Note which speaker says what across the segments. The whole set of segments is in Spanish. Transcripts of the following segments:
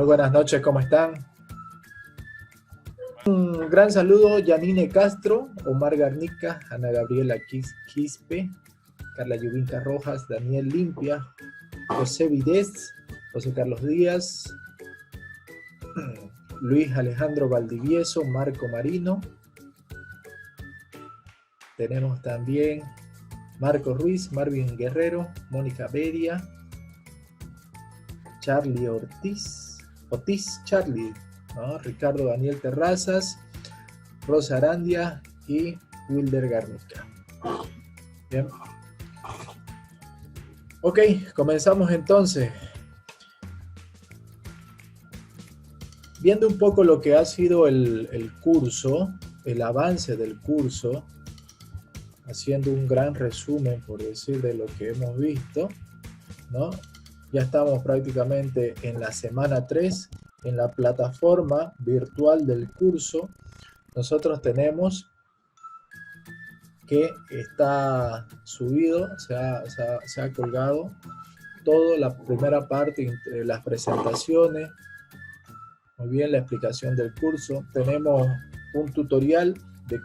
Speaker 1: Muy buenas noches, ¿cómo están? Un gran saludo, Yanine Castro, Omar Garnica, Ana Gabriela Quispe, Carla Yubinca Rojas, Daniel Limpia, José Videz, José Carlos Díaz, Luis Alejandro Valdivieso, Marco Marino. Tenemos también Marco Ruiz, Marvin Guerrero, Mónica Beria, Charlie Otiz Charlie, ¿no? Ricardo Daniel Terrazas, Rosa Arandia y Wilder Garnica. Bien. Ok, comenzamos entonces. Viendo un poco lo que ha sido el curso, el avance del curso, haciendo un gran resumen, por decir, de lo que hemos visto, ¿no? Ya estamos prácticamente en la semana 3, en la plataforma virtual del curso. Nosotros tenemos que está subido, se ha colgado toda la primera parte, las presentaciones, muy bien, la explicación del curso. Tenemos un tutorial de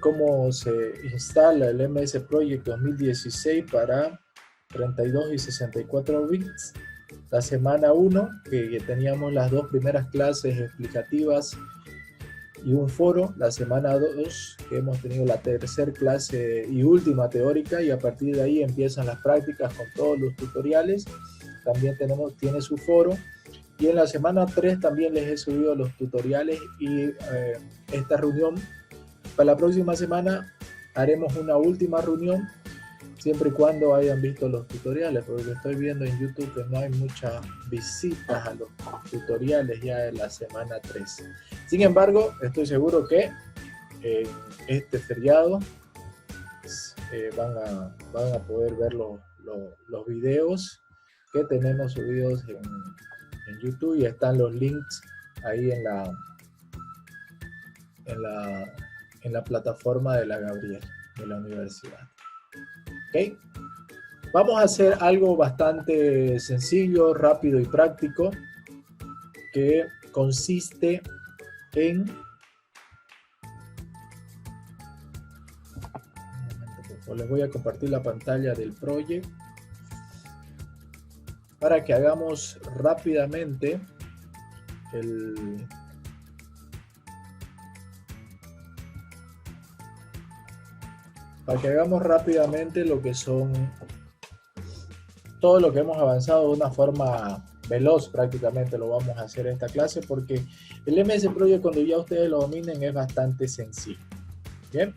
Speaker 1: cómo se instala el MS Project 2016 para 32 y 64 bits. La semana 1, que teníamos las dos primeras clases explicativas y un foro. La semana 2, que hemos tenido la tercera clase y última teórica, y a partir de ahí empiezan las prácticas con todos los tutoriales. También tiene su foro. Y en la semana 3 también les he subido los tutoriales, y esta reunión, para la próxima semana haremos una última reunión, siempre y cuando hayan visto los tutoriales, porque estoy viendo en YouTube que no hay muchas visitas a los tutoriales ya en la semana 3. Sin embargo, estoy seguro que este feriado van a poder ver los videos que tenemos subidos en YouTube, y están los links ahí en la plataforma de la Gabriel, de la universidad. ¿Ok? Vamos a hacer algo bastante sencillo, rápido y práctico, que consiste en... Les voy a compartir la pantalla del proyecto para que hagamos rápidamente lo que son todo lo que hemos avanzado de una forma veloz. Prácticamente lo vamos a hacer en esta clase, porque el MS Project, cuando ya ustedes lo dominen, es bastante sencillo. Bien.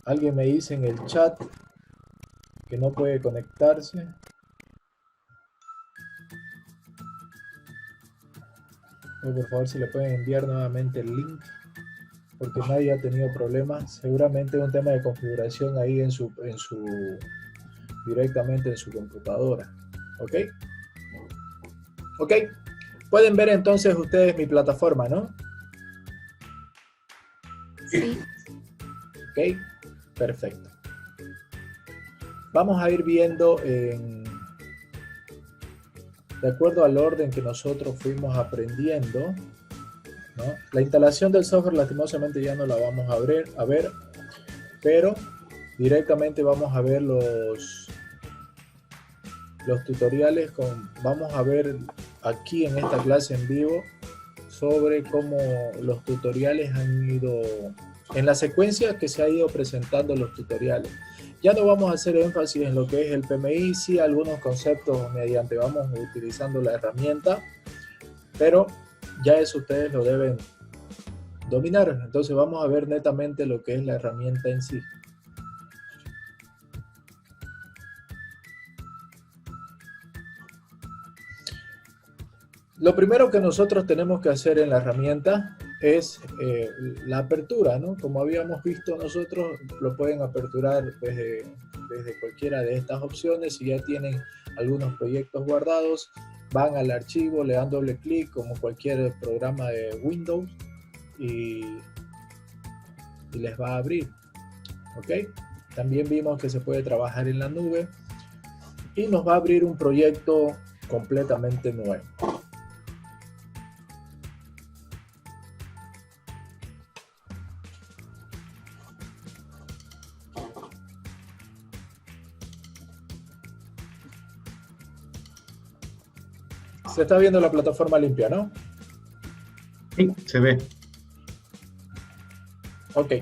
Speaker 1: Alguien me dice en el chat que no puede conectarse. Por favor, si le pueden enviar nuevamente el link, porque nadie ha tenido problemas. Seguramente es un tema de configuración ahí directamente en su computadora. ¿Ok? ¿Ok? Pueden ver entonces ustedes mi plataforma, ¿no?
Speaker 2: Sí.
Speaker 1: ¿Ok? Perfecto. Vamos a ir viendo de acuerdo al orden que nosotros fuimos aprendiendo, ¿no? La instalación del software lastimosamente ya no la vamos a ver, pero directamente vamos a ver los tutoriales. Vamos a ver aquí en esta clase en vivo sobre cómo los tutoriales han ido en la secuencia que se ha ido presentando los tutoriales. Ya no vamos a hacer énfasis en lo que es el PMI, sí algunos conceptos mediante vamos utilizando la herramienta, pero ya eso ustedes lo deben dominar. Entonces vamos a ver netamente lo que es la herramienta en sí. Lo primero que nosotros tenemos que hacer en la herramienta es la apertura, ¿no? Como habíamos visto nosotros, lo pueden aperturar desde cualquiera de estas opciones. Si ya tienen algunos proyectos guardados, van al archivo, le dan doble clic como cualquier programa de Windows y les va a abrir. ¿Ok? También vimos que se puede trabajar en la nube y nos va a abrir un proyecto completamente nuevo. Se está viendo la plataforma limpia, ¿no?
Speaker 2: Sí, se ve.
Speaker 1: Ok.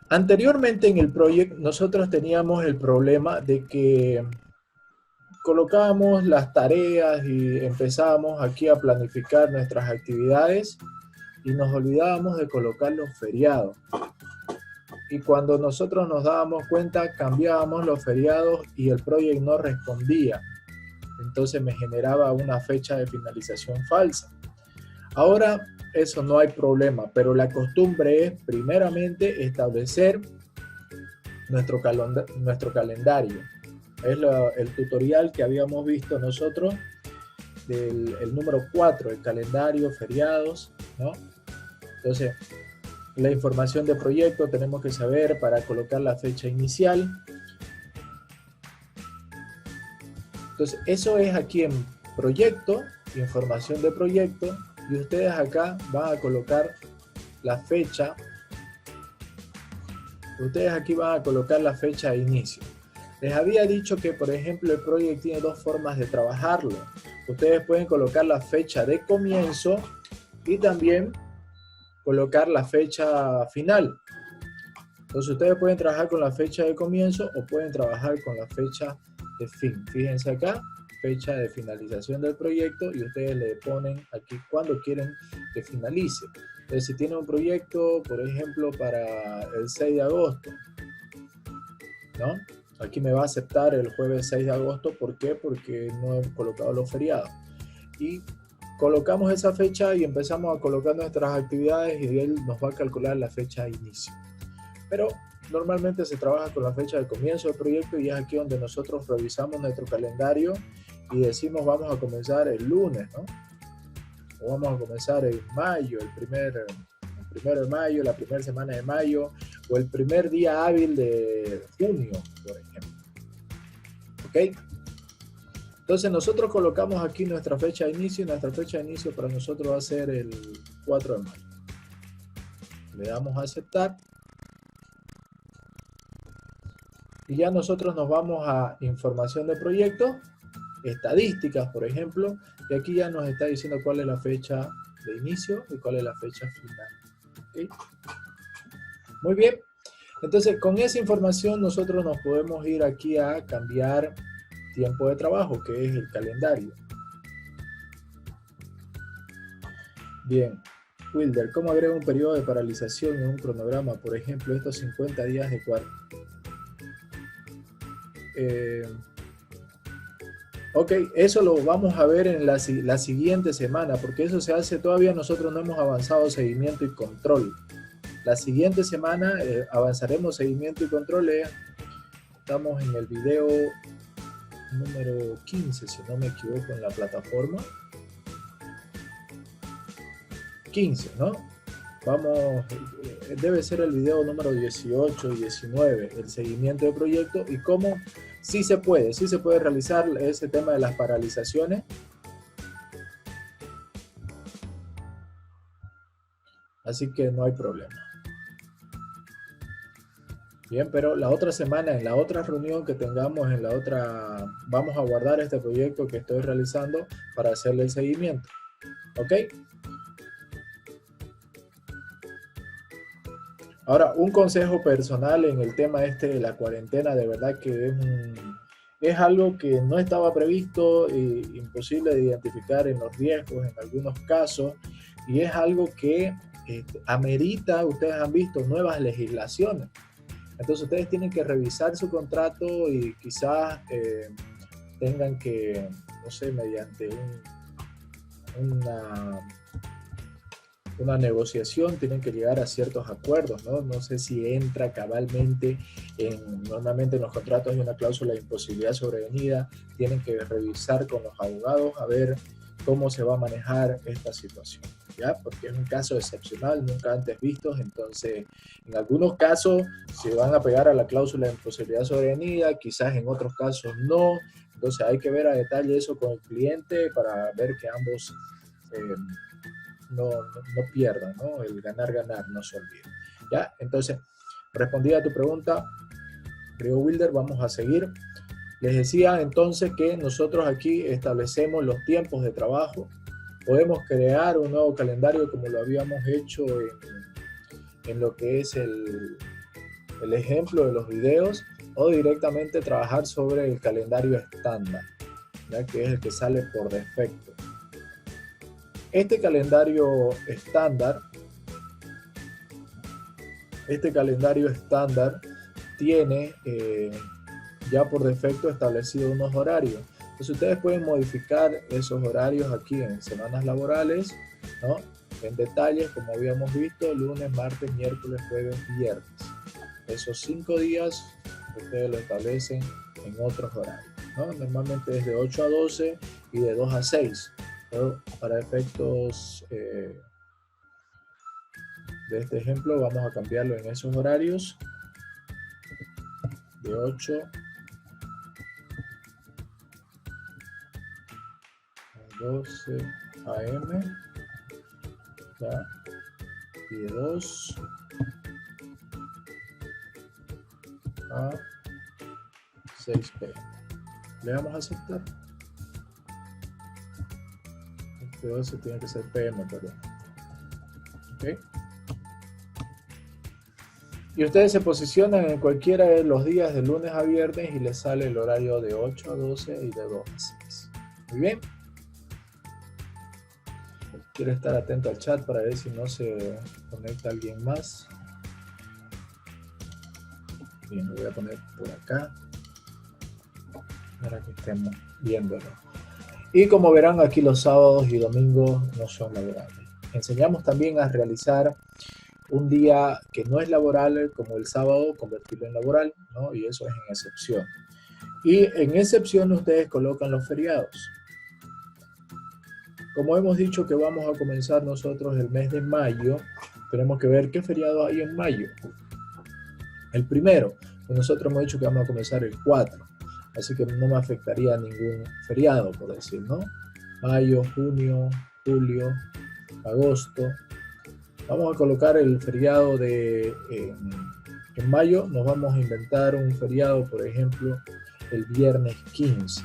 Speaker 1: Anteriormente en el proyecto nosotros teníamos el problema de que colocábamos las tareas y empezábamos aquí a planificar nuestras actividades y nos olvidábamos de colocar los feriados. Y cuando nosotros nos dábamos cuenta, cambiábamos los feriados y el proyecto no respondía. Entonces me generaba una fecha de finalización falsa. Ahora eso no hay problema, pero la costumbre es primeramente establecer nuestro calendario. Es el tutorial que habíamos visto nosotros el número 4, el calendario, feriados, ¿no? Entonces, la información de proyecto tenemos que saber para colocar la fecha inicial. Entonces, eso es aquí en proyecto, información de proyecto, y ustedes acá van a colocar la fecha. Ustedes aquí van a colocar la fecha de inicio. Les había dicho que, por ejemplo, el proyecto tiene dos formas de trabajarlo. Ustedes pueden colocar la fecha de comienzo y también colocar la fecha final. Entonces, ustedes pueden trabajar con la fecha de comienzo o pueden trabajar con la fecha de fin. Fíjense acá, fecha de finalización del proyecto y ustedes le ponen aquí cuando quieren que finalice. Entonces, si tienen un proyecto, por ejemplo, para el 6 de agosto, ¿no? Aquí me va a aceptar el jueves 6 de agosto. ¿Por qué? Porque no he colocado los feriados. Y colocamos esa fecha y empezamos a colocar nuestras actividades y él nos va a calcular la fecha de inicio. Pero normalmente se trabaja con la fecha de comienzo del proyecto y es aquí donde nosotros revisamos nuestro calendario y decimos vamos a comenzar el lunes, ¿no? O vamos a comenzar en mayo, el primero de mayo, la primera semana de mayo, o el primer día hábil de junio, por ejemplo. ¿Ok? Entonces nosotros colocamos aquí nuestra fecha de inicio y nuestra fecha de inicio para nosotros va a ser el 4 de mayo. Le damos a aceptar. Y ya nosotros nos vamos a información de proyecto, estadísticas, por ejemplo, y aquí ya nos está diciendo cuál es la fecha de inicio y cuál es la fecha final. ¿Okay? Muy bien. Entonces, con esa información nosotros nos podemos ir aquí a cambiar tiempo de trabajo, que es el calendario. Bien. Wilder, ¿cómo agrego un periodo de paralización en un cronograma? Por ejemplo, estos 50 días de cuarto. Ok, eso lo vamos a ver en la siguiente semana, porque eso se hace, todavía nosotros no hemos avanzado seguimiento y control. La siguiente semana avanzaremos seguimiento y control. Estamos en el video número 15, si no me equivoco, en la plataforma. 15, ¿no? Vamos, debe ser el video número 18 y 19, el seguimiento de proyecto y cómo sí se puede realizar ese tema de las paralizaciones. Así que no hay problema. Bien, pero la otra semana, en la otra reunión que tengamos, vamos a guardar este proyecto que estoy realizando para hacerle el seguimiento. ¿Ok? Ahora, un consejo personal en el tema de la cuarentena, de verdad que es algo que no estaba previsto, imposible de identificar en los riesgos en algunos casos, y es algo que amerita, ustedes han visto, nuevas legislaciones. Entonces ustedes tienen que revisar su contrato y quizás tengan que, no sé, mediante una negociación tienen que llegar a ciertos acuerdos, ¿no? No sé si entra cabalmente normalmente en los contratos hay una cláusula de imposibilidad sobrevenida, tienen que revisar con los abogados a ver cómo se va a manejar esta situación, ¿ya? Porque es un caso excepcional, nunca antes visto, entonces en algunos casos se van a pegar a la cláusula de imposibilidad sobrevenida, quizás en otros casos no, entonces hay que ver a detalle eso con el cliente para ver que ambos no pierdan, ¿no? El ganar-ganar no se olvide, ¿ya? Entonces, respondida a tu pregunta, Río Wilder, vamos a seguir. Les decía entonces que nosotros aquí establecemos los tiempos de trabajo. Podemos crear un nuevo calendario como lo habíamos hecho en lo que es el ejemplo de los videos, o directamente trabajar sobre el calendario estándar, ¿ya? Que es el que sale por defecto. Este calendario estándar tiene ya por defecto establecido unos horarios. Entonces ustedes pueden modificar esos horarios aquí en semanas laborales, ¿no? En detalles, como habíamos visto, lunes, martes, miércoles, jueves, viernes. Esos 5 días ustedes lo establecen en otros horarios, ¿no? Normalmente es de 8 a 12 y de 2 a 6. Pero para efectos de este ejemplo vamos a cambiarlo en esos horarios de 8 a 12 AM, ¿ya? Y de 2 a 6 PM. Le vamos a aceptar. Este 12 tiene que ser PM, perdón. ¿Ok? Y ustedes se posicionan en cualquiera de los días de lunes a viernes y les sale el horario de 8 a 12 y de 2 a 6. Muy bien. Quiero estar atento al chat para ver si no se conecta alguien más. Bien, lo voy a poner por acá para que estemos viéndolo. Y como verán, aquí los sábados y domingos no son laborables. Enseñamos también a realizar un día que no es laboral, como el sábado, convertirlo en laboral, ¿no? Y eso es en excepción. Y en excepción ustedes colocan los feriados. Como hemos dicho que vamos a comenzar nosotros el mes de mayo, tenemos que ver qué feriado hay en mayo. El primero, pues nosotros hemos dicho que vamos a comenzar el 4, así que no me afectaría ningún feriado, por decir, ¿no? Mayo, junio, julio, agosto. Vamos a colocar el feriado de en mayo. Nos vamos a inventar un feriado, por ejemplo, el viernes 15.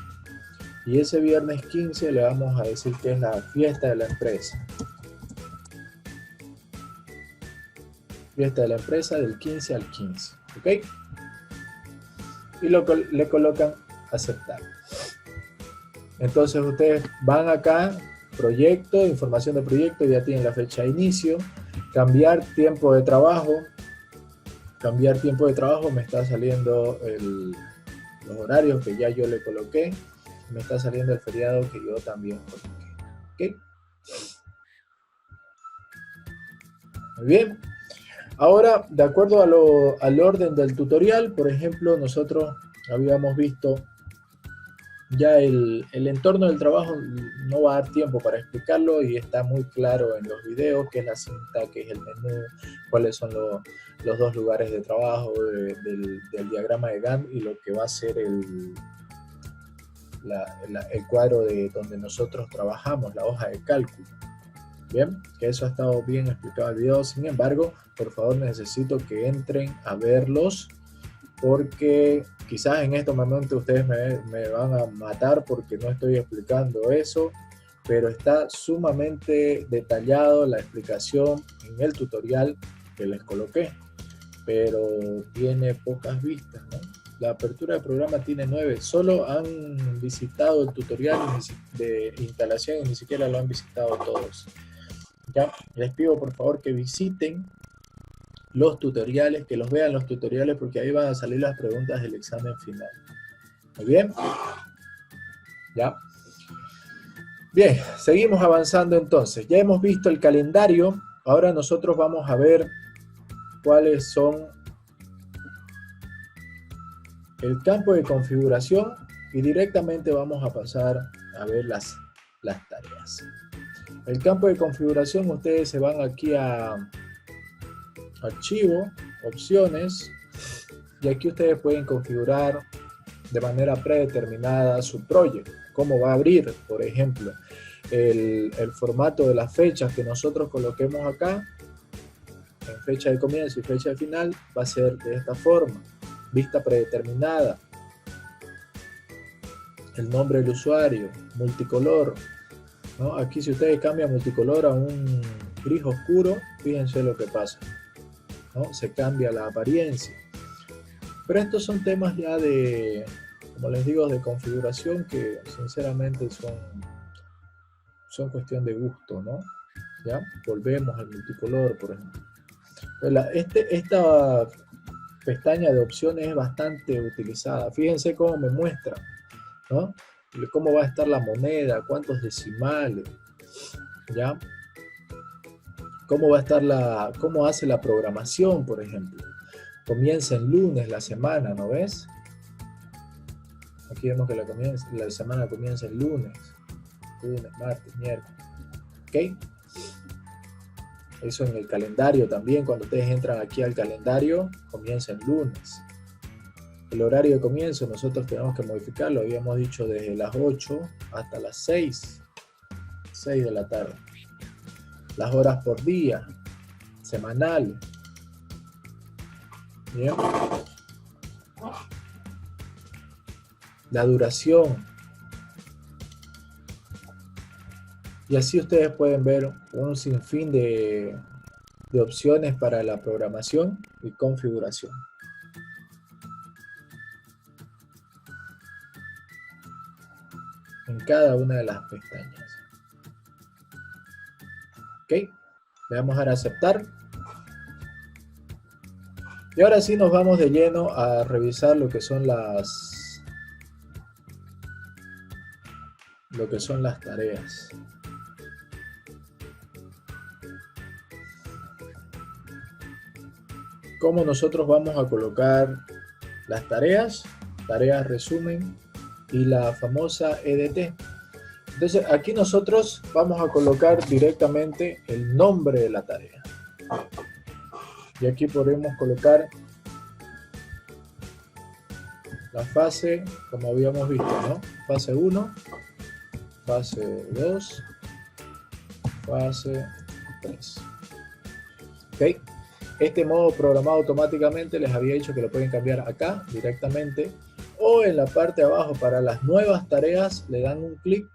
Speaker 1: Y ese viernes 15 le vamos a decir que es la fiesta de la empresa. Fiesta de la empresa del 15 al 15. ¿Ok? Y le colocan aceptar. Entonces ustedes van acá, proyecto, información de proyecto, ya tienen la fecha de inicio. Cambiar tiempo de trabajo. Cambiar tiempo de trabajo, me está saliendo los horarios que ya yo le coloqué. Me está saliendo el feriado que yo también coloqué. ¿Ok? Muy bien. Ahora, de acuerdo al orden del tutorial, por ejemplo, nosotros habíamos visto ya el entorno del trabajo. No va a dar tiempo para explicarlo y está muy claro en los videos, qué es la cinta, qué es el menú, cuáles son los dos lugares de trabajo del diagrama de Gantt y lo que va a ser el cuadro de donde nosotros trabajamos, la hoja de cálculo. Bien, que eso ha estado bien explicado en el video. Sin embargo, por favor necesito que entren a verlos, porque quizás en estos momentos ustedes me van a matar porque no estoy explicando eso, pero está sumamente detallado la explicación en el tutorial que les coloqué, pero tiene pocas vistas, ¿no? La apertura del programa tiene 9, solo han visitado el tutorial de instalación y ni siquiera lo han visitado todos. Ya, les pido por favor que visiten los tutoriales, que los vean los tutoriales, porque ahí van a salir las preguntas del examen final. Muy bien. Ya. Bien, seguimos avanzando entonces. Ya hemos visto el calendario. Ahora nosotros vamos a ver cuáles son el campo de configuración y directamente vamos a pasar a ver las las tareas. El campo de configuración, ustedes se van aquí a Archivo, Opciones, y aquí ustedes pueden configurar de manera predeterminada su proyecto, cómo va a abrir, por ejemplo, el formato de las fechas que nosotros coloquemos acá, en fecha de comienzo y fecha de final, va a ser de esta forma, vista predeterminada, el nombre del usuario, multicolor, ¿no? Aquí si ustedes cambian multicolor a un gris oscuro, fíjense lo que pasa, ¿no? Se cambia la apariencia. Pero estos son temas ya de, como les digo, de configuración que sinceramente son cuestión de gusto, ¿no? ¿Ya? Volvemos al multicolor, por ejemplo. Esta pestaña de opciones es bastante utilizada. Fíjense cómo me muestra, ¿no? Cómo va a estar la moneda, cuántos decimales, ¿ya? Cómo va a estar cómo hace la programación, por ejemplo. Comienza el lunes la semana, ¿no ves? Aquí vemos que la semana comienza el lunes, martes, miércoles, ¿ok? Eso en el calendario también, cuando ustedes entran aquí al calendario, comienza el lunes. El horario de comienzo nosotros tenemos que modificarlo, habíamos dicho desde las 8 hasta las 6 de la tarde. Las horas por día, semanal. Bien. La duración. Y así ustedes pueden ver un sinfín de opciones para la programación y configuración. En cada una de las pestañas. Ok, le vamos a dar a aceptar. Y ahora sí nos vamos de lleno a revisar lo que son las tareas. Cómo nosotros vamos a colocar las tareas resumen y la famosa EDT. Entonces aquí nosotros vamos a colocar directamente el nombre de la tarea. Y aquí podemos colocar la fase, como habíamos visto, ¿no? Fase 1, fase 2, fase 3. ¿Ok? Este modo programado automáticamente les había dicho que lo pueden cambiar acá directamente o en la parte de abajo para las nuevas tareas le dan un clic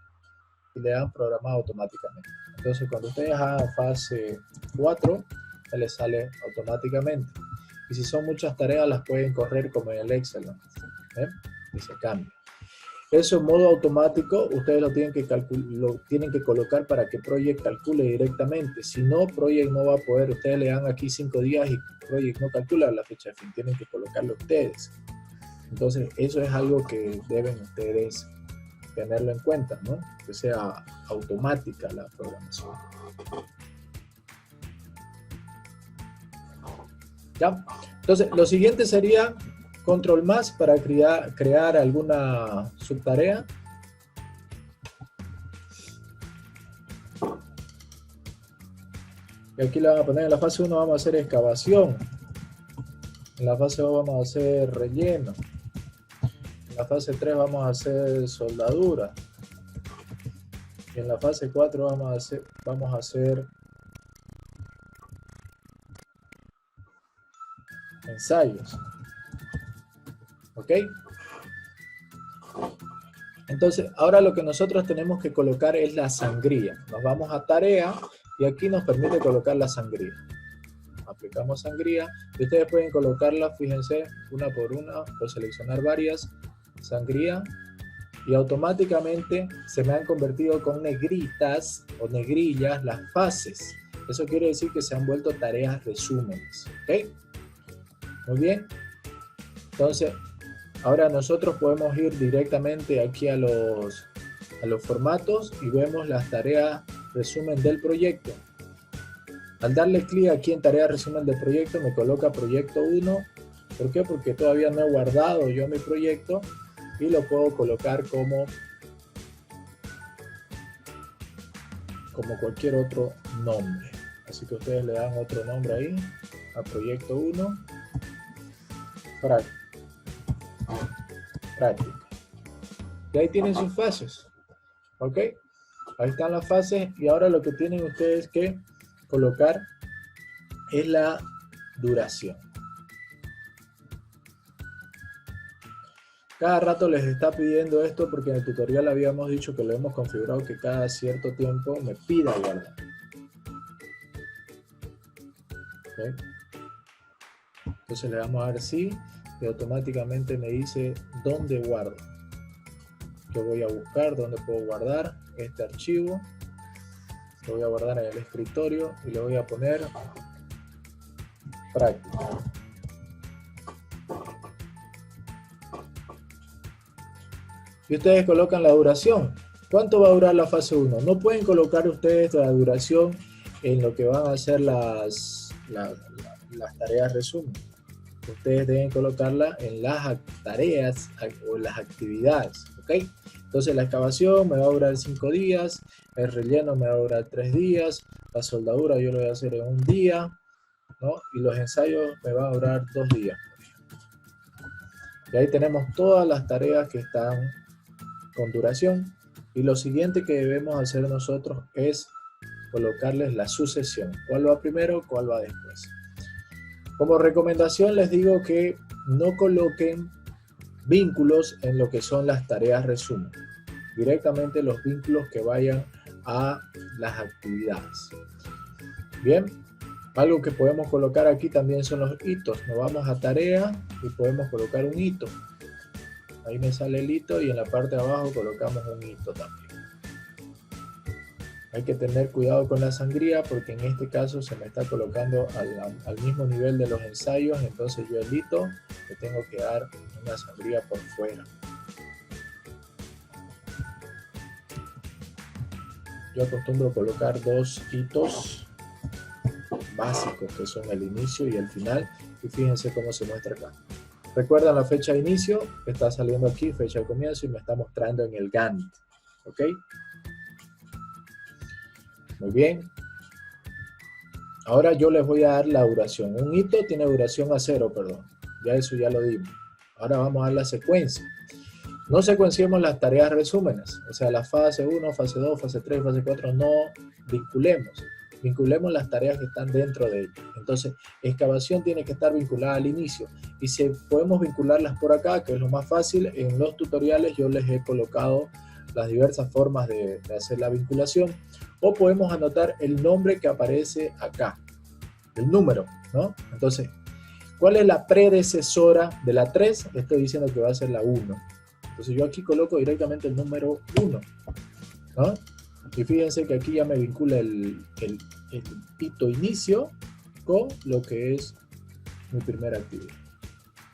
Speaker 1: y le dan programado automáticamente. Entonces cuando ustedes hagan fase 4 ya les sale automáticamente. Y si son muchas tareas las pueden correr como en el Excel, ¿no? Y se cambia. Eso en modo automático ustedes lo tienen que colocar para que Project calcule directamente. Si no, Project no va a poder. Ustedes le dan aquí 5 días y Project no calcula la fecha de fin. Tienen que colocarlo ustedes. Entonces eso es algo que deben ustedes tenerlo en cuenta, ¿no? Que sea automática la programación. ¿Ya? Entonces lo siguiente sería control más para crear alguna subtarea. Y aquí le vamos a poner en la fase 1 vamos a hacer excavación. En la fase 2 vamos a hacer relleno. En la fase 3 vamos a hacer soldadura. Y en la fase 4 vamos a hacer ensayos. ¿Ok? Entonces, ahora lo que nosotros tenemos que colocar es la sangría. Nos vamos a tarea y aquí nos permite colocar la sangría. Aplicamos sangría y ustedes pueden colocarla, fíjense, una por una o seleccionar varias, sangría, y automáticamente se me han convertido con negritas o negrillas las fases. Eso quiere decir que se han vuelto tareas resúmenes. ¿Ok? Muy bien. Entonces, ahora nosotros podemos ir directamente aquí a los formatos y vemos las tareas resumen del proyecto. Al darle clic aquí en tarea resumen del proyecto me coloca proyecto 1. ¿Por qué? Porque todavía no he guardado yo mi proyecto y lo puedo colocar como como cualquier otro nombre. Así que ustedes le dan otro nombre ahí, a proyecto 1, práctica. Y ahí tienen sus fases, ¿ok? Ahí están las fases y ahora lo que tienen ustedes que colocar es la duración. Cada rato les está pidiendo esto porque en el tutorial habíamos dicho que lo hemos configurado que cada cierto tiempo me pida guardar. ¿Okay? Entonces le damos a dar sí y automáticamente me dice dónde guardo. Yo voy a buscar dónde puedo guardar este archivo. Lo voy a guardar en el escritorio y le voy a poner práctica. Y ustedes colocan la duración. ¿Cuánto va a durar la fase 1? No pueden colocar ustedes la duración en lo que van a hacer las tareas resumen. Ustedes deben colocarla en las tareas o las actividades. ¿Ok? Entonces la excavación me va a durar 5 días, el relleno me va a durar 3 días, la soldadura yo lo voy a hacer en un día, ¿no? Y los ensayos me van a durar 2 días. Y ahí tenemos todas las tareas que están con duración. Y lo siguiente que debemos hacer nosotros es colocarles la sucesión. ¿Cuál va primero? ¿Cuál va después? Como recomendación les digo que no coloquen vínculos en lo que son las tareas resumen. Directamente los vínculos que vayan a las actividades. Bien, algo que podemos colocar aquí también son los hitos. Nos vamos a tarea y podemos colocar un hito. Ahí me sale el hito y en la parte de abajo colocamos un hito también. Hay que tener cuidado con la sangría porque en este caso se me está colocando al mismo nivel de los ensayos, entonces yo el hito le tengo que dar una sangría por fuera. Yo acostumbro colocar 2 hitos básicos que son el inicio y el final y fíjense cómo se muestra acá. Recuerdan la fecha de inicio, está saliendo aquí, fecha de comienzo y me está mostrando en el Gantt. ¿Ok? Muy bien. Ahora yo les voy a dar la duración. Un hito tiene duración a 0, perdón. Ya eso ya lo dimos. Ahora vamos a dar la secuencia. No secuenciemos las tareas resúmenes. O sea, la fase 1, fase 2, fase 3, fase 4, no vinculemos. Vinculemos las tareas que están dentro de ella. Entonces, excavación tiene que estar vinculada al inicio. Y si podemos vincularlas por acá, que es lo más fácil, en los tutoriales yo les he colocado las diversas formas de hacer la vinculación. O podemos anotar el nombre que aparece acá. El número, ¿no? Entonces, ¿cuál es la predecesora de la 3? Estoy diciendo que va a ser la 1. Entonces yo aquí coloco directamente el número 1, ¿no? Y fíjense que aquí ya me vincula el hito inicio con lo que es mi primera actividad.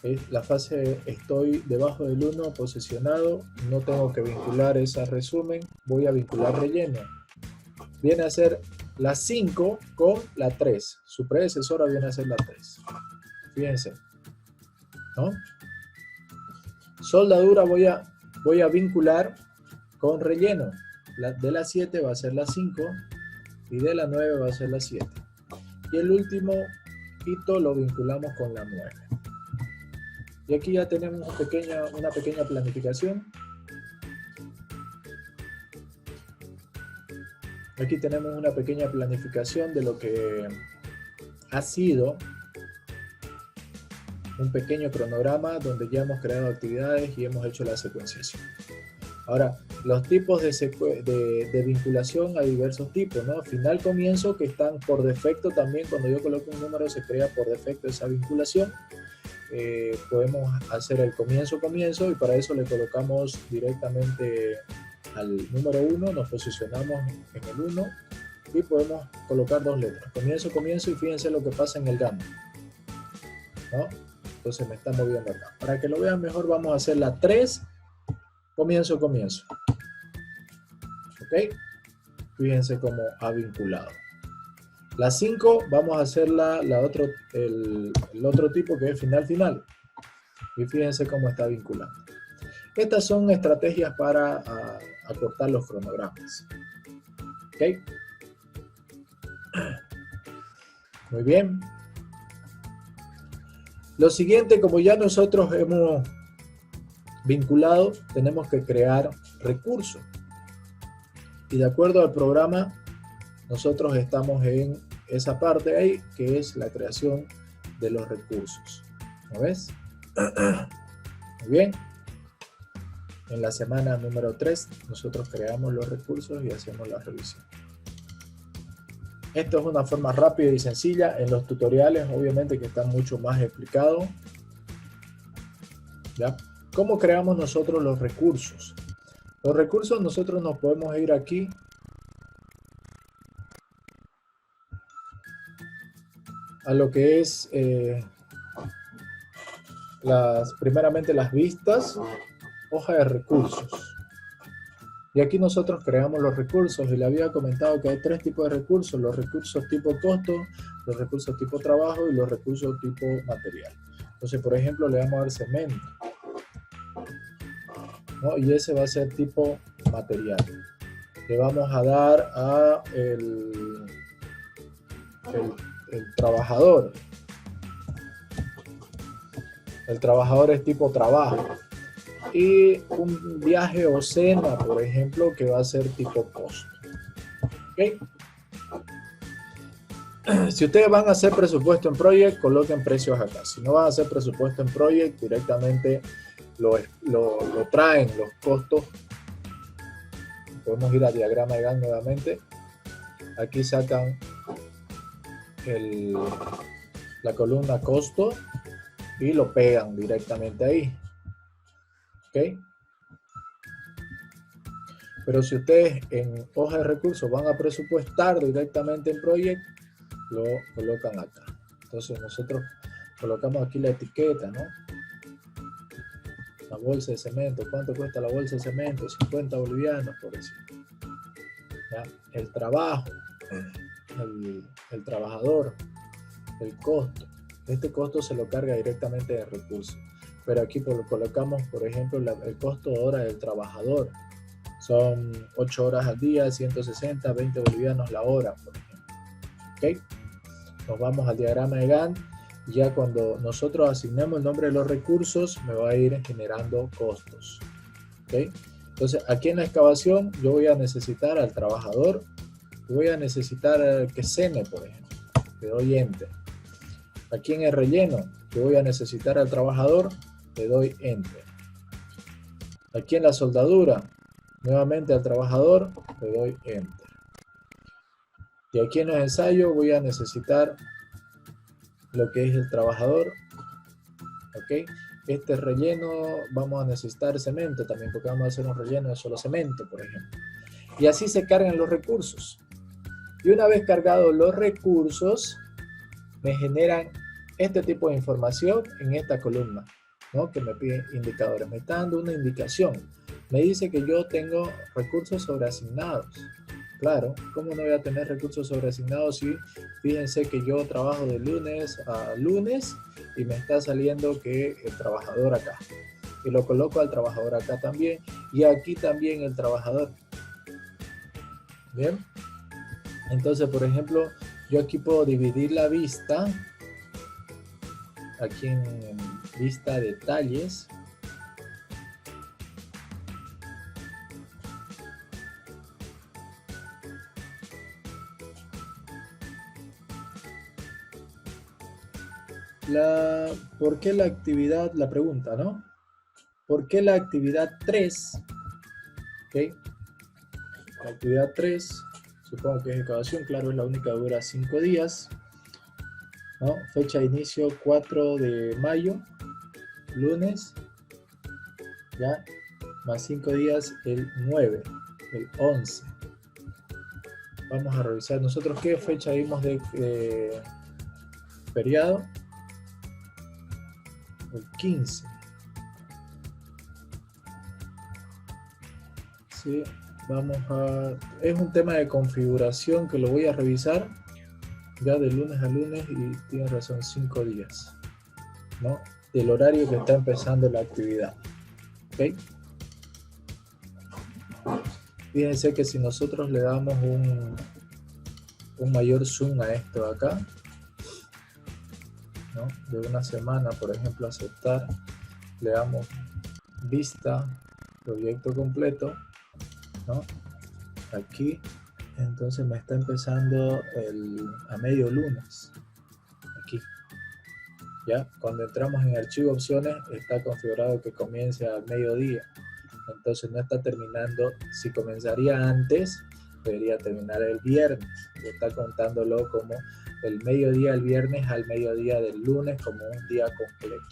Speaker 1: Es la fase, estoy debajo del 1 posicionado, no tengo que vincular esa resumen, voy a vincular relleno. Viene a ser la 5 con la 3. Su predecesora viene a ser la 3. Fíjense, ¿no? Soldadura voy a vincular con relleno. De la 7 va a ser la 5 y de la 9 va a ser la 7. Y el último hito lo vinculamos con la 9. Y aquí ya tenemos una pequeña planificación. Aquí tenemos una pequeña planificación de lo que ha sido un pequeño cronograma donde ya hemos creado actividades y hemos hecho la secuenciación. Ahora, los tipos de vinculación hay diversos tipos, ¿no? Final, comienzo, que están por defecto también. Cuando yo coloco un número se crea por defecto esa vinculación. Podemos hacer el comienzo y para eso le colocamos directamente al número 1, nos posicionamos en el 1 y podemos colocar 2 letras, comienzo y fíjense lo que pasa en el Gantt, ¿no? Entonces me está moviendo acá. Para que lo vean mejor vamos a hacer la 3, comienzo. ¿Ok? Fíjense cómo ha vinculado. La 5 vamos a hacer el otro tipo que es final. Y fíjense cómo está vinculando. Estas son estrategias para acortar los cronogramas. ¿Ok? Muy bien. Lo siguiente, como ya nosotros hemos vinculado, tenemos que crear recursos. Y de acuerdo al programa, nosotros estamos en esa parte ahí, que es la creación de los recursos. ¿No ves? Muy bien. En la semana número 3, nosotros creamos los recursos y hacemos la revisión. Esto es una forma rápida y sencilla. En los tutoriales, obviamente, que están mucho más explicados. ¿Ya? ¿Cómo creamos nosotros los recursos? Los recursos nosotros nos podemos ir aquí a lo que es primeramente las vistas, hoja de recursos. Y aquí nosotros creamos los recursos y le había comentado que hay 3 tipos de recursos: los recursos tipo costo, los recursos tipo trabajo y los recursos tipo material. Entonces, por ejemplo, le vamos a dar cemento, ¿no? Y ese va a ser tipo material. Le vamos a dar a el trabajador. El trabajador es tipo trabajo. Y un viaje o cena, por ejemplo, que va a ser tipo costo. ¿Okay? Si ustedes van a hacer presupuesto en Project, coloquen precios acá. Si no van a hacer presupuesto en Project, directamente lo traen los costos. Podemos ir a diagrama de Gantt nuevamente. Aquí sacan la columna costo y lo pegan directamente ahí. ¿Ok? Pero si ustedes en hoja de recursos van a presupuestar directamente en Project, lo colocan acá. Entonces nosotros colocamos aquí la etiqueta, ¿no? La bolsa de cemento. ¿Cuánto cuesta la bolsa de cemento? 50 bolivianos, por decirlo. ¿Ya? El trabajo, el trabajador, el costo. Este costo se lo carga directamente de recursos. Pero aquí colocamos, por ejemplo, el costo de hora del trabajador. Son 8 horas al día, 160, 20 bolivianos la hora, por ejemplo. ¿Ok? Nos vamos al diagrama de Gantt. Ya cuando nosotros asignemos el nombre de los recursos, me va a ir generando costos. ¿Ok? Entonces, aquí en la excavación, yo voy a necesitar al trabajador. Voy a necesitar que cene, por ejemplo. Le doy Enter. Aquí en el relleno, yo voy a necesitar al trabajador. Le doy Enter. Aquí en la soldadura, nuevamente al trabajador, le doy Enter. Y aquí en los ensayos voy a necesitar lo que es el trabajador. ¿Ok? Este relleno vamos a necesitar cemento también, porque vamos a hacer un relleno de solo cemento, por ejemplo. Y así se cargan los recursos. Y una vez cargados los recursos, me generan este tipo de información en esta columna, ¿no? Que me pide indicadores. Me está dando una indicación. Me dice que yo tengo recursos sobreasignados. Claro, ¿cómo no voy a tener recursos sobreasignados si fíjense que yo trabajo de lunes a lunes y me está saliendo que el trabajador acá? Y lo coloco al trabajador acá también y aquí también el trabajador. Bien. Entonces, por ejemplo, yo aquí puedo dividir la vista. Aquí en vista detalles. ¿Por qué la actividad? La pregunta, ¿no? ¿Por qué la actividad 3? ¿Ok? La actividad 3, supongo que es excavación, claro, es la única, dura 5 días. ¿No? Fecha de inicio 4 de mayo, lunes, ¿ya? Más 5 días el 9, el 11. Vamos a revisar nosotros qué fecha vimos de feriado. El 15. Sí, vamos a... Es un tema de configuración que lo voy a revisar ya de lunes a lunes y tiene razón, 5 días, ¿no? Del horario que está empezando la actividad. ¿Ok? Fíjense que si nosotros le damos un mayor zoom a esto de acá, ¿no? De una semana, por ejemplo, aceptar, le damos vista, proyecto completo, ¿no? Aquí, entonces me está empezando a medio lunes, aquí. ¿Ya? Cuando entramos en archivo opciones, está configurado que comience al mediodía. Entonces no está terminando, si comenzaría antes, debería terminar el viernes. Y está contándolo como el mediodía del viernes al mediodía del lunes como un día completo.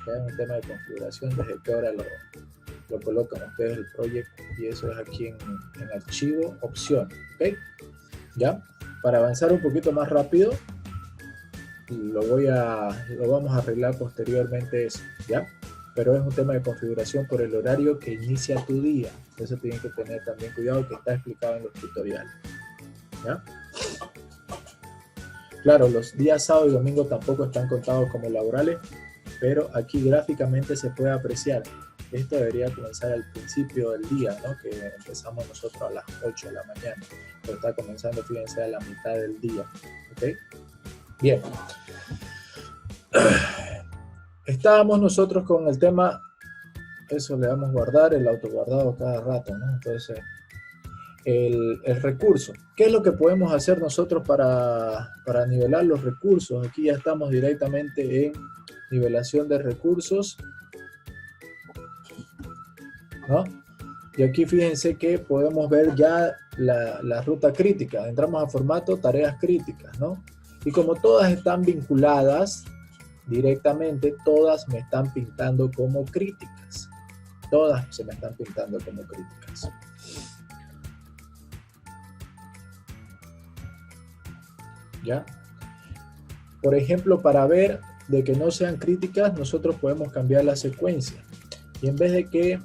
Speaker 1: ¿Ya? Es un tema de configuración, desde qué hora lo colocan ustedes el proyecto, y eso es aquí en archivo opciones. ¿Ok? ¿Ya? Para avanzar un poquito más rápido, lo vamos a arreglar posteriormente eso, ¿ya? Pero es un tema de configuración por el horario que inicia tu día. Eso tienen que tener también cuidado, que está explicado en los tutoriales, ¿ya? Claro, los días sábado y domingo tampoco están contados como laborales, pero aquí gráficamente se puede apreciar. Esto debería comenzar al principio del día, ¿no? Que empezamos nosotros a las 8 de la mañana. Pero está comenzando, fíjense, a la mitad del día, ¿ok? Bien. Estábamos nosotros con el tema, eso le damos guardar, el autoguardado cada rato, ¿no? Entonces, el recurso. ¿Qué es lo que podemos hacer nosotros para nivelar los recursos? Aquí ya estamos directamente en nivelación de recursos, ¿no? Y aquí fíjense que podemos ver ya la ruta crítica. Entramos a formato, tareas críticas, ¿no? Y como todas están vinculadas directamente, todas me están pintando como críticas. Todas se me están pintando como críticas. ¿Ya? Por ejemplo, para ver de que no sean críticas, nosotros podemos cambiar la secuencia. Y en vez de que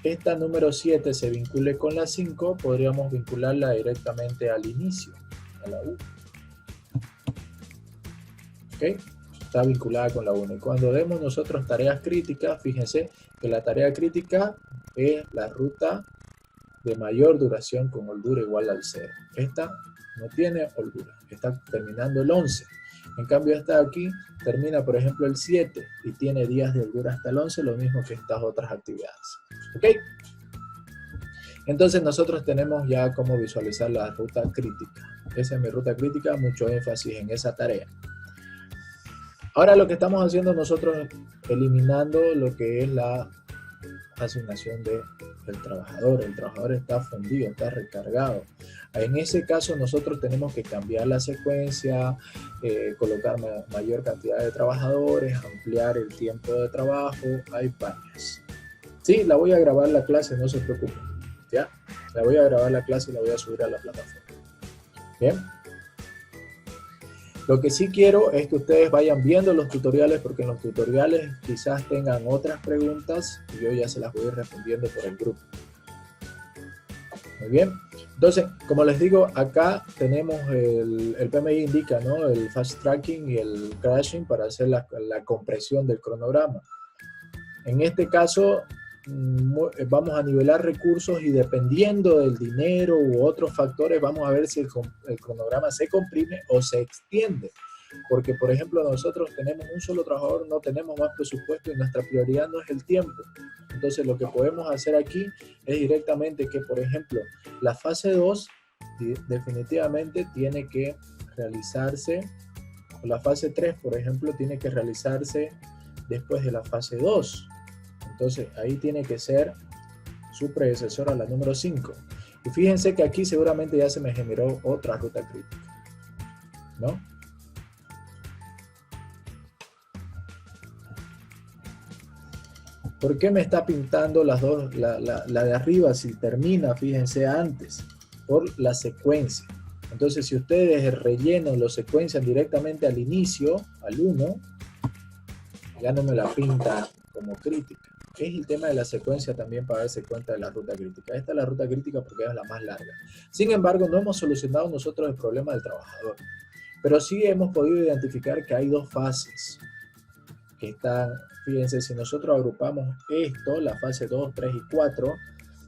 Speaker 1: esta número 7 se vincule con la 5, podríamos vincularla directamente al inicio, a la 1. ¿Ok? Está vinculada con la 1. Y cuando vemos nosotros tareas críticas, fíjense que la tarea crítica es la ruta de mayor duración con holgura igual al 0. Esta no tiene holgura, está terminando el 11. En cambio esta de aquí termina, por ejemplo, el 7 y tiene días de holgura hasta el 11, lo mismo que estas otras actividades. ¿Ok? Entonces nosotros tenemos ya cómo visualizar la ruta crítica. Esa es mi ruta crítica, mucho énfasis en esa tarea. Ahora lo que estamos haciendo nosotros es eliminando lo que es la asignación del trabajador. El trabajador está fundido, está recargado. En ese caso nosotros tenemos que cambiar la secuencia, colocar mayor cantidad de trabajadores, ampliar el tiempo de trabajo. Hay varias. Sí, la voy a grabar la clase, no se preocupen. ¿Ya? La voy a grabar la clase y la voy a subir a la plataforma. Bien. Lo que sí quiero es que ustedes vayan viendo los tutoriales, porque en los tutoriales quizás tengan otras preguntas y yo ya se las voy respondiendo por el grupo. Muy bien. Entonces, como les digo, acá tenemos el PMI indica, ¿no? El fast tracking y el crashing para hacer la compresión del cronograma. En este caso, vamos a nivelar recursos y dependiendo del dinero u otros factores, vamos a ver si el cronograma se comprime o se extiende. Porque, por ejemplo, nosotros tenemos un solo trabajador, no tenemos más presupuesto y nuestra prioridad no es el tiempo. Entonces, lo que podemos hacer aquí es directamente que, por ejemplo, la fase 2 definitivamente tiene que realizarse, o la fase 3, por ejemplo, tiene que realizarse después de la fase 2. Entonces, ahí tiene que ser su predecesora, la número 5. Y fíjense que aquí seguramente ya se me generó otra ruta crítica, ¿no? ¿Por qué me está pintando las dos, la de arriba si termina, fíjense, antes? Por la secuencia. Entonces, si ustedes rellenan, lo secuencian directamente al inicio, al 1, ya no me la pinta como crítica. Es el tema de la secuencia también para darse cuenta de la ruta crítica. Esta es la ruta crítica porque es la más larga. Sin embargo, no hemos solucionado nosotros el problema del trabajador. Pero sí hemos podido identificar que hay dos fases que están, fíjense, si nosotros agrupamos esto, la fase 2, 3 y 4,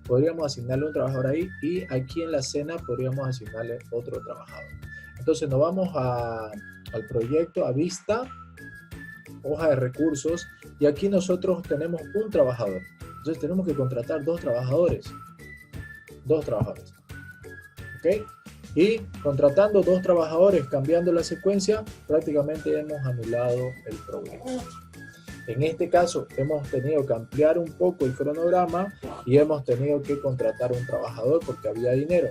Speaker 1: podríamos asignarle un trabajador ahí y aquí en la cena podríamos asignarle otro trabajador. Entonces nos vamos al proyecto, a vista, hoja de recursos, y aquí nosotros tenemos un trabajador. Entonces tenemos que contratar dos trabajadores. ¿Ok? Y contratando dos trabajadores, cambiando la secuencia, prácticamente hemos anulado el proyecto. En este caso, hemos tenido que ampliar un poco el cronograma y hemos tenido que contratar un trabajador porque había dinero.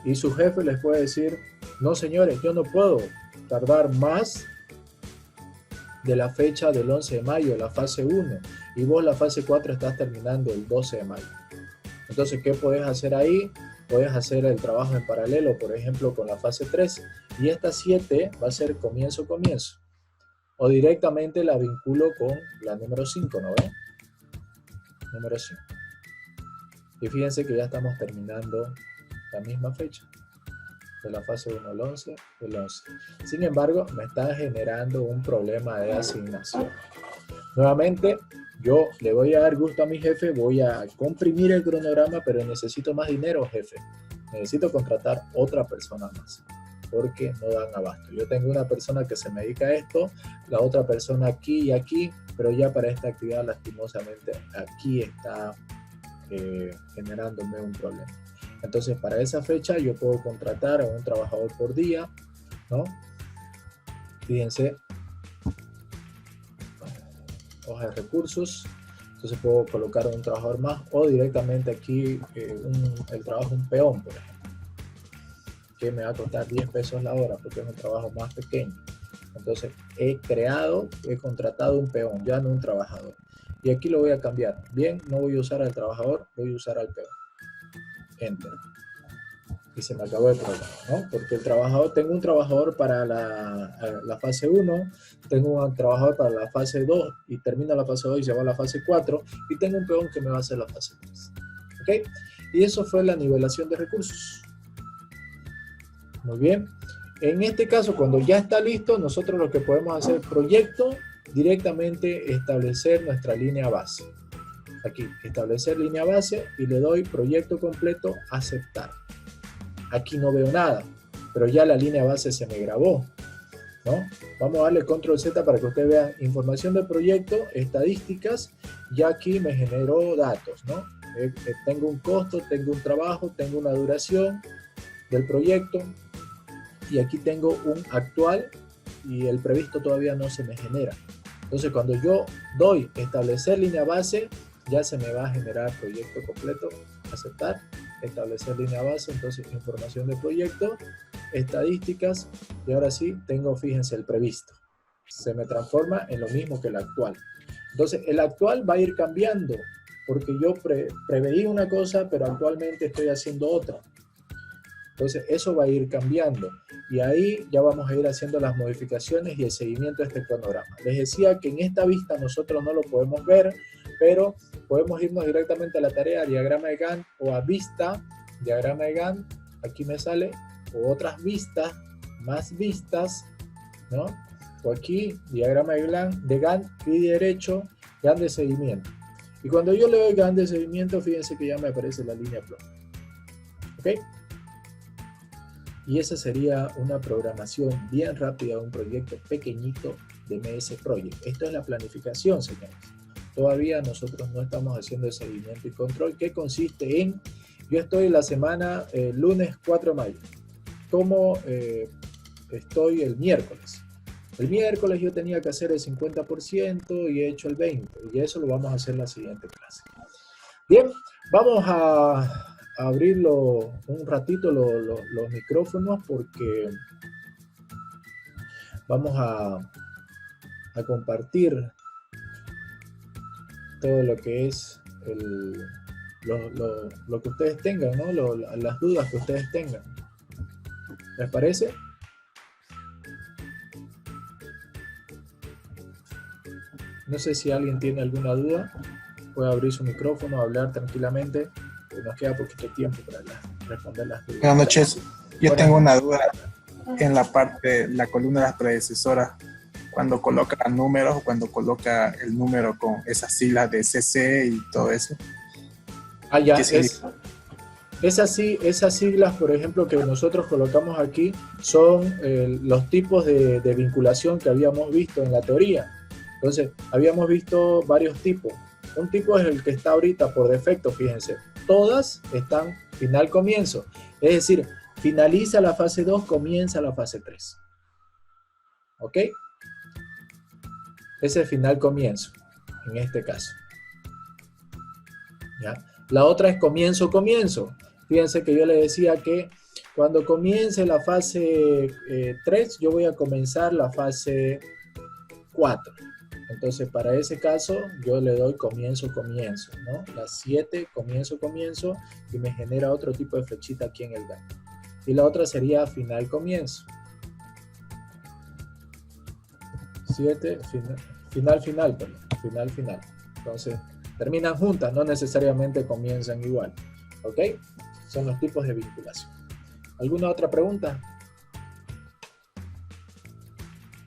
Speaker 1: Y su jefe les puede decir, no señores, yo no puedo tardar más de la fecha del 11 de mayo, la fase 1, y vos la fase 4 estás terminando el 12 de mayo. Entonces, ¿qué podés hacer ahí? Puedes hacer el trabajo en paralelo, por ejemplo, con la fase 3, y esta 7 va a ser comienzo. O directamente la vinculo con la número 5, ¿no ven? Número 5. Y fíjense que ya estamos terminando la misma fecha. De la fase 1 al 11, del 11. Sin embargo, me está generando un problema de asignación. Nuevamente, yo le voy a dar gusto a mi jefe, voy a comprimir el cronograma, pero necesito más dinero, jefe. Necesito contratar otra persona más, porque no dan abasto. Yo tengo una persona que se me dedica a esto, la otra persona aquí y aquí, pero ya para esta actividad, lastimosamente, aquí está generándome un problema. Entonces, para esa fecha yo puedo contratar a un trabajador por día, ¿no? Fíjense, hoja de recursos, entonces puedo colocar un trabajador más o directamente aquí el trabajo un peón, por ejemplo, que me va a costar 10 pesos la hora porque es un trabajo más pequeño. Entonces, he contratado un peón, ya no un trabajador. Y aquí lo voy a cambiar. Bien, no voy a usar al trabajador, voy a usar al peón. Enter. Y se me acabó el problema, ¿no? Porque el trabajador, tengo un trabajador para la fase 1, tengo un trabajador para la fase 2 y termina la fase 2 y se va a la fase 4 y tengo un peón que me va a hacer la fase 3. ¿Ok? Y eso fue la nivelación de recursos. Muy bien. En este caso, cuando ya está listo, nosotros lo que podemos hacer proyecto, directamente establecer nuestra línea base. Aquí, establecer línea base y le doy proyecto completo, aceptar. Aquí no veo nada, pero ya la línea base se me grabó, ¿no? Vamos a darle control Z para que ustedes vean información del proyecto, estadísticas, ya aquí me generó datos, ¿no? Tengo un costo, tengo un trabajo, tengo una duración del proyecto y aquí tengo un actual y el previsto todavía no se me genera. Entonces cuando yo doy establecer línea base, ya se me va a generar proyecto completo, aceptar, establecer línea base, entonces información de proyecto, estadísticas, y ahora sí tengo, fíjense, el previsto. Se me transforma en lo mismo que el actual. Entonces el actual va a ir cambiando, porque yo preveí una cosa, pero actualmente estoy haciendo otra. Entonces eso va a ir cambiando y ahí ya vamos a ir haciendo las modificaciones y el seguimiento de este cronograma. Les decía que en esta vista nosotros no lo podemos ver, pero podemos irnos directamente a la tarea diagrama de Gantt o a vista, diagrama de Gantt, aquí me sale, o otras vistas, más vistas, ¿no? O aquí, diagrama de Gantt, clic derecho, Gantt de seguimiento. Y cuando yo le doy Gantt de seguimiento, fíjense que ya me aparece la línea plana. ¿Ok? Y esa sería una programación bien rápida de un proyecto pequeñito de MS Project. Esto es la planificación, señores. Todavía nosotros no estamos haciendo el seguimiento y control, que consiste en, yo estoy la semana lunes 4 de mayo. ¿Cómo estoy el miércoles? El miércoles yo tenía que hacer el 50% y he hecho el 20%. Y eso lo vamos a hacer en la siguiente clase. Bien, vamos a abrirlo un ratito los micrófonos porque vamos a compartir todo lo que es lo que ustedes tengan, ¿no? Las dudas que ustedes tengan. ¿Les parece? No sé si alguien tiene alguna duda. Puede abrir su micrófono, hablar tranquilamente. Nos queda poquito tiempo para responder las dudas.
Speaker 3: Buenas noches. Yo tengo una duda en la parte, la columna de las predecesoras, cuando coloca números o cuando coloca el número con esas siglas de CC y todo eso.
Speaker 1: Ah, ya, Esas siglas, por ejemplo, que nosotros colocamos aquí, son los tipos de vinculación que habíamos visto en la teoría. Entonces, habíamos visto varios tipos. Un tipo es el que está ahorita por defecto, fíjense. Todas están final-comienzo. Es decir, finaliza la fase 2, comienza la fase 3. ¿Ok? Ese es final-comienzo, en este caso. ¿Ya? La otra es comienzo-comienzo. Fíjense que yo le decía que cuando comience la fase 3, yo voy a comenzar la fase 4. Entonces, para ese caso, yo le doy comienzo, ¿no? Las 7, comienzo, y me genera otro tipo de flechita aquí en el Gantt. Y la otra sería final, comienzo. 7, final. Entonces, terminan juntas, no necesariamente comienzan igual. ¿Ok? Son los tipos de vinculación. ¿Alguna otra pregunta?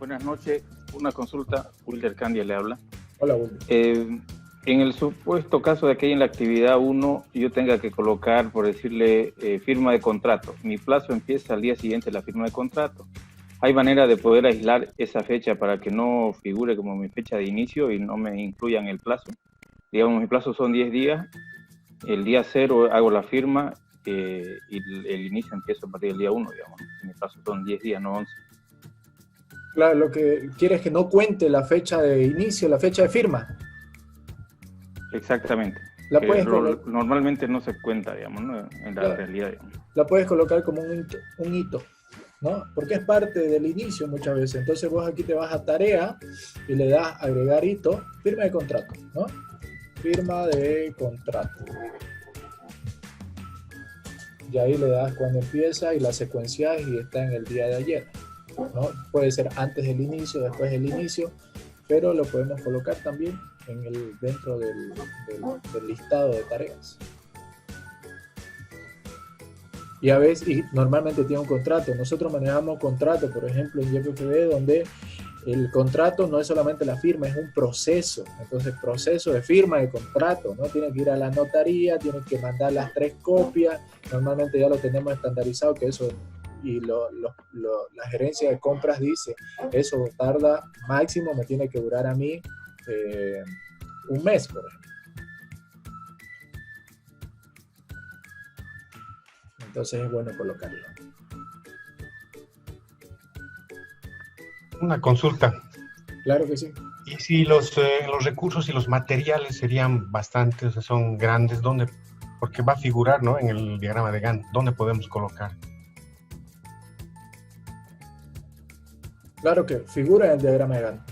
Speaker 4: Buenas noches. Una consulta, Wilder Candia le habla.
Speaker 1: Hola, Wilder.
Speaker 4: En el supuesto caso de que en la actividad 1 yo tenga que colocar, por decirle, firma de contrato. Mi plazo empieza al día siguiente de la firma de contrato. ¿Hay manera de poder aislar esa fecha para que no figure como mi fecha de inicio y no me incluyan el plazo? Digamos, mi plazo son 10 días. El día 0 hago la firma y el inicio empieza a partir del día 1, digamos. Mi plazo son 10 días, no 11.
Speaker 1: Claro, lo que quiere es que no cuente la fecha de inicio, la fecha de firma.
Speaker 4: Exactamente. Normalmente no se cuenta, digamos, ¿no? En la realidad. Digamos.
Speaker 1: La puedes colocar como un hito, ¿no? Porque es parte del inicio muchas veces. Entonces vos aquí te vas a tarea y le das agregar hito, firma de contrato, ¿no? Firma de contrato. Y ahí le das cuando empieza y la secuencias y está en el día de ayer. ¿No? Puede ser antes del inicio, después del inicio, pero lo podemos colocar también dentro del listado de tareas. Y a veces, y normalmente tiene un contrato. Nosotros manejamos contrato, por ejemplo, en YPFB, donde el contrato no es solamente la firma, es un proceso. Entonces, proceso de firma de contrato, ¿no? Tiene que ir a la notaría, tiene que mandar las 3 copias. Normalmente ya lo tenemos estandarizado, que eso... Y la gerencia de compras dice, eso tarda máximo, me tiene que durar a mí un mes, por ejemplo. Entonces es bueno colocarlo.
Speaker 2: Una consulta.
Speaker 1: Claro que sí.
Speaker 2: Y si los recursos y los materiales serían bastantes, o sea, son grandes, ¿dónde? Porque va a figurar, ¿no? En el diagrama de Gantt, ¿dónde podemos colocar?
Speaker 1: Claro que figura en el diagrama de Gantt.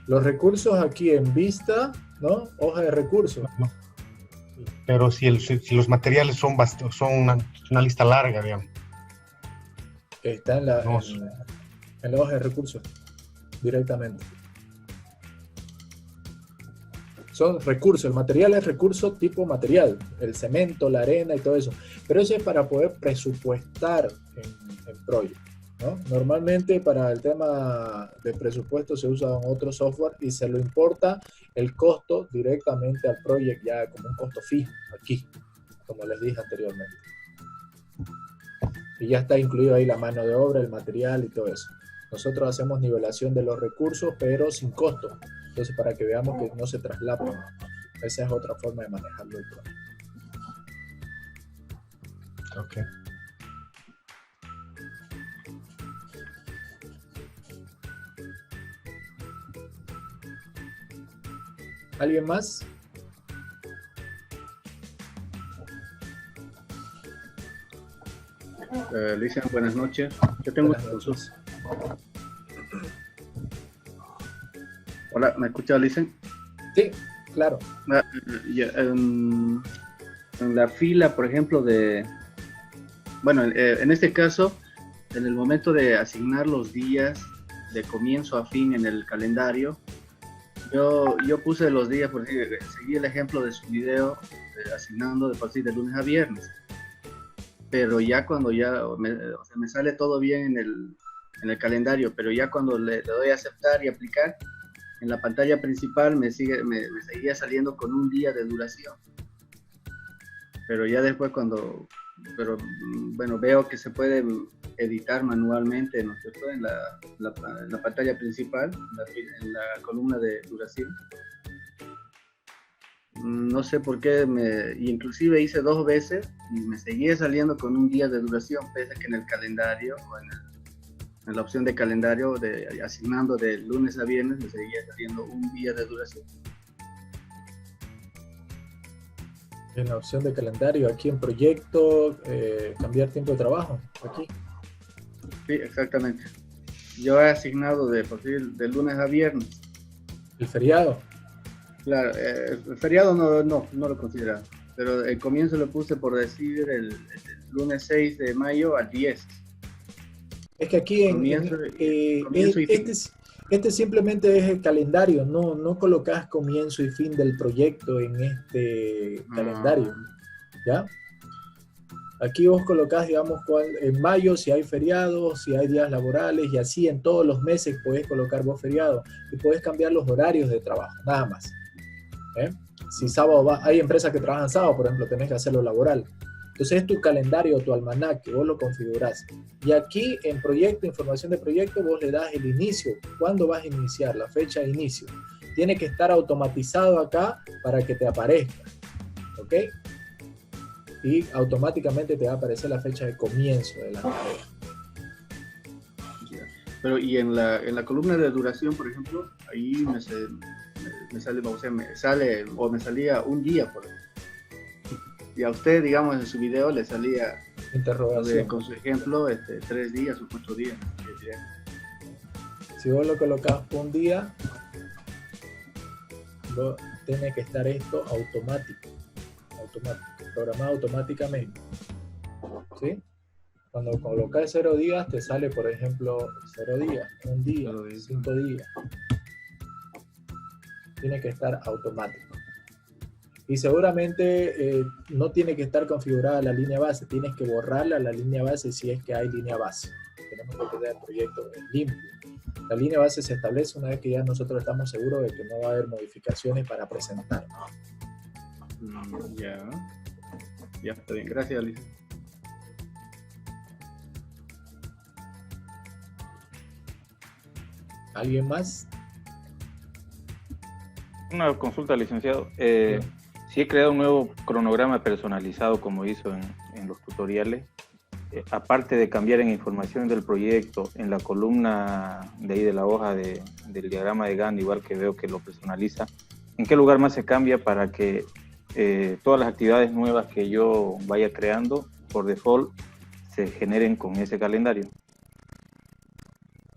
Speaker 1: Los recursos aquí en vista, ¿no? Hoja de recursos.
Speaker 2: No. Pero si los materiales son una lista larga, digamos.
Speaker 1: Está en la hoja de recursos, directamente. Son recursos, el material es recurso tipo material, el cemento, la arena y todo eso. Pero eso es para poder presupuestar en Project, ¿no? Normalmente para el tema de presupuesto se usa otro software y se lo importa el costo directamente al project ya como un costo fijo aquí, como les dije anteriormente. Y ya está incluido ahí la mano de obra, el material y todo eso. Nosotros hacemos nivelación de los recursos pero sin costo. Entonces para que veamos que no se traslapen. Esa es otra forma de manejarlo el project.
Speaker 2: Ok.
Speaker 1: ¿Alguien más?
Speaker 5: Lisa, buenas noches. Yo tengo una consulta. Hola, ¿me escucha, Lisa?
Speaker 1: Sí, claro.
Speaker 5: En la fila, por ejemplo, bueno, en este caso, en el momento de asignar los días de comienzo a fin en el calendario, yo puse los días, por decir, seguí el ejemplo de su video, asignando de partir de lunes a viernes. Pero ya cuando me sale todo bien en el calendario, pero ya cuando le doy a aceptar y aplicar, en la pantalla principal me seguía saliendo con un día de duración. pero ya después pero bueno, veo que se puede editar manualmente, ¿no es cierto? En la pantalla principal, en la columna de duración. No sé por qué, inclusive hice 2 veces y me seguía saliendo con un día de duración, pese a que en el calendario, o en la opción de calendario, asignando de lunes a viernes, me seguía saliendo un día de duración.
Speaker 1: En la opción de calendario, aquí en proyecto, cambiar tiempo de trabajo, aquí.
Speaker 5: Sí, exactamente. Yo he asignado de lunes a viernes.
Speaker 1: El feriado.
Speaker 5: Claro, el feriado no lo consideraba, pero el comienzo lo puse por decir el lunes 6 de mayo al 10.
Speaker 1: Es que aquí
Speaker 5: Comienzo y fin.
Speaker 1: Este simplemente es el calendario, no colocas comienzo y fin del proyecto en este calendario, ¿ya? Aquí vos colocás, digamos, en mayo si hay feriados, si hay días laborales, y así en todos los meses podés colocar vos feriado y podés cambiar los horarios de trabajo, nada más. Si sábado hay empresas que trabajan sábado, por ejemplo, tenés que hacerlo laboral. Entonces es tu calendario, tu almanaque, vos lo configurás. Y aquí en proyecto, información de proyecto, vos le das el inicio. ¿Cuándo vas a iniciar? La fecha de inicio. Tiene que estar automatizado acá para que te aparezca. ¿Ok? Y automáticamente te va a aparecer la fecha de comienzo de la tarea.
Speaker 5: Pero y en la columna de duración, por ejemplo, ahí me salía un día, por ejemplo. Y a usted, digamos, en su video le salía
Speaker 1: interrogación.
Speaker 5: Con su ejemplo, 3 días o 4 días.
Speaker 1: Si vos lo colocás un día, tiene que estar esto automático, programado automáticamente. ¿Sí? Cuando colocas 0 días, te sale, por ejemplo, 0 días, 1 día, 5 días. Tiene que estar automático. Y seguramente no tiene que estar configurada la línea base, tienes que borrarla la línea base si es que hay línea base. Tenemos que tener el proyecto limpio. La línea base se establece una vez que ya nosotros estamos seguros de que no va a haber modificaciones para presentar.
Speaker 5: Ya está bien, gracias, Alicia.
Speaker 1: ¿Alguien más?
Speaker 4: Una consulta, licenciado. Si he creado un nuevo cronograma personalizado como hizo en los tutoriales, aparte de cambiar en información del proyecto, en la columna de ahí de la hoja del diagrama de Gantt, igual que veo que lo personaliza, ¿en qué lugar más se cambia para que todas las actividades nuevas que yo vaya creando, por default, se generen con ese calendario?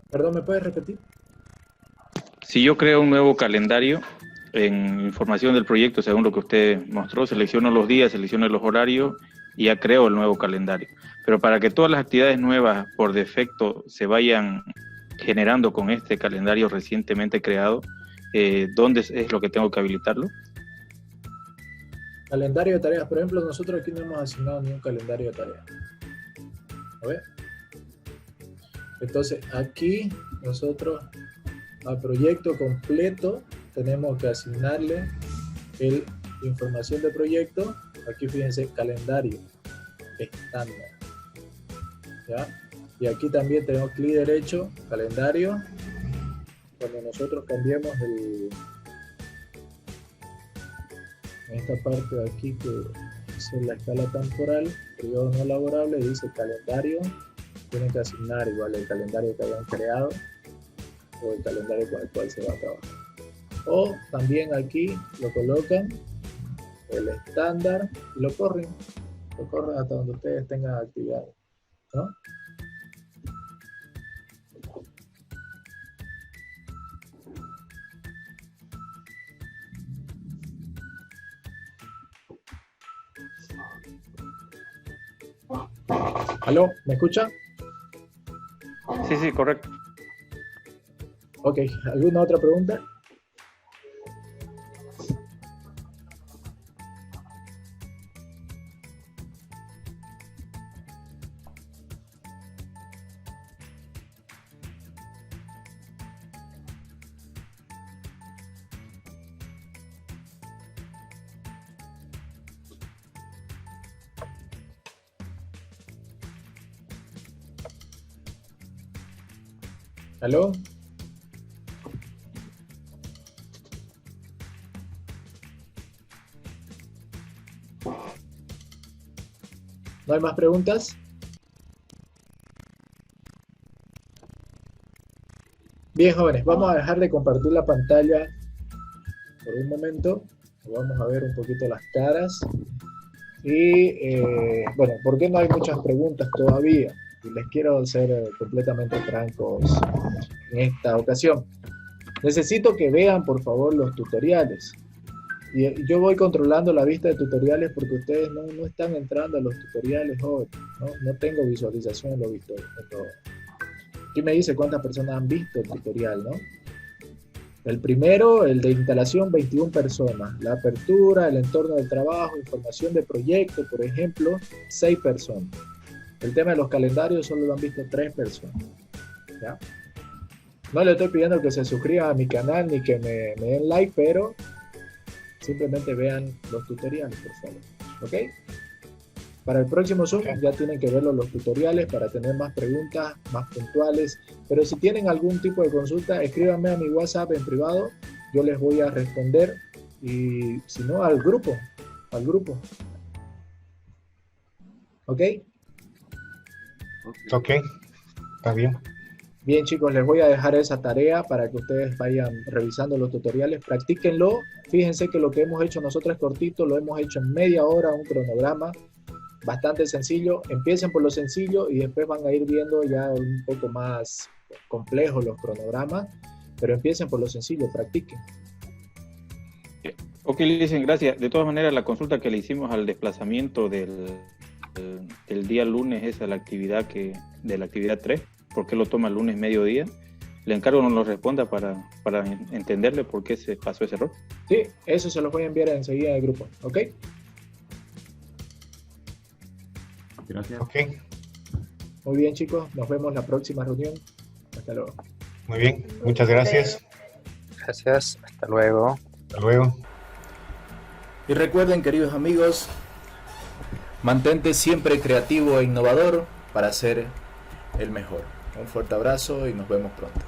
Speaker 1: Perdón, ¿me puedes repetir?
Speaker 4: Si yo creo un nuevo calendario, en información del proyecto, según lo que usted mostró, selecciono los días, selecciono los horarios y ya creo el nuevo calendario. Pero para que todas las actividades nuevas por defecto se vayan generando con este calendario recientemente creado, ¿dónde es lo que tengo que habilitarlo?
Speaker 1: Calendario de tareas. Por ejemplo, nosotros aquí no hemos asignado ningún calendario de tareas. A ver. Entonces, aquí nosotros al proyecto completo tenemos que asignarle información de proyecto. Aquí fíjense, calendario estándar. ¿Ya? Y aquí también tenemos clic derecho, calendario. Cuando nosotros cambiemos en esta parte de aquí que es la escala temporal, periodo no laborable, dice calendario, tienen que asignar igual el calendario que hayan creado o el calendario con el cual se va a trabajar. O también aquí lo colocan el estándar y lo corren hasta donde ustedes tengan actividades, ¿no? ¿Aló? ¿Me escucha?
Speaker 4: Sí, correcto.
Speaker 1: Ok, ¿alguna otra pregunta? ¿Aló? ¿No hay más preguntas? Bien, jóvenes, vamos a dejar de compartir la pantalla por un momento. Vamos a ver un poquito las caras. Y, bueno, ¿por qué no hay muchas preguntas todavía? Y les quiero ser completamente francos en esta ocasión. Necesito que vean, por favor, los tutoriales. Y yo voy controlando la vista de tutoriales porque ustedes no están entrando a los tutoriales hoy. No tengo visualización en lo visto. Aquí me dice cuántas personas han visto el tutorial, ¿no? El primero, el de instalación, 21 personas. La apertura, el entorno del trabajo, información de proyecto, por ejemplo, 6 personas. El tema de los calendarios solo lo han visto 3 personas. ¿Ya? No le estoy pidiendo que se suscriban a mi canal ni que me den like, pero simplemente vean los tutoriales, por favor. ¿Ok? Para el próximo Zoom ya tienen que ver los tutoriales para tener más preguntas, más puntuales. Pero si tienen algún tipo de consulta, escríbanme a mi WhatsApp en privado. Yo les voy a responder. Y si no, al grupo. ¿Ok?
Speaker 2: Ok, está bien.
Speaker 1: Bien, chicos, les voy a dejar esa tarea para que ustedes vayan revisando los tutoriales. Practíquenlo. Fíjense que lo que hemos hecho nosotros es cortito. Lo hemos hecho en media hora, un cronograma. Bastante sencillo. Empiecen por lo sencillo y después van a ir viendo ya un poco más complejos los cronogramas, pero empiecen por lo sencillo, practiquen.
Speaker 4: Ok, le dicen gracias. De todas maneras, la consulta que le hicimos al desplazamiento del día lunes es a la actividad de la actividad 3, ¿por qué lo toma el lunes mediodía? Le encargo nos lo responda para entenderle por qué se pasó ese error.
Speaker 1: Sí, eso se lo voy a enviar enseguida al grupo, ¿ok?
Speaker 6: Gracias.
Speaker 2: Ok,
Speaker 1: Muy bien, chicos, nos vemos la próxima reunión. Hasta luego.
Speaker 2: muy bien. Muchas gracias.
Speaker 7: Gracias, hasta luego.
Speaker 2: Hasta luego.
Speaker 1: Y recuerden, queridos amigos, mantente siempre creativo e innovador para ser el mejor. Un fuerte abrazo y nos vemos pronto.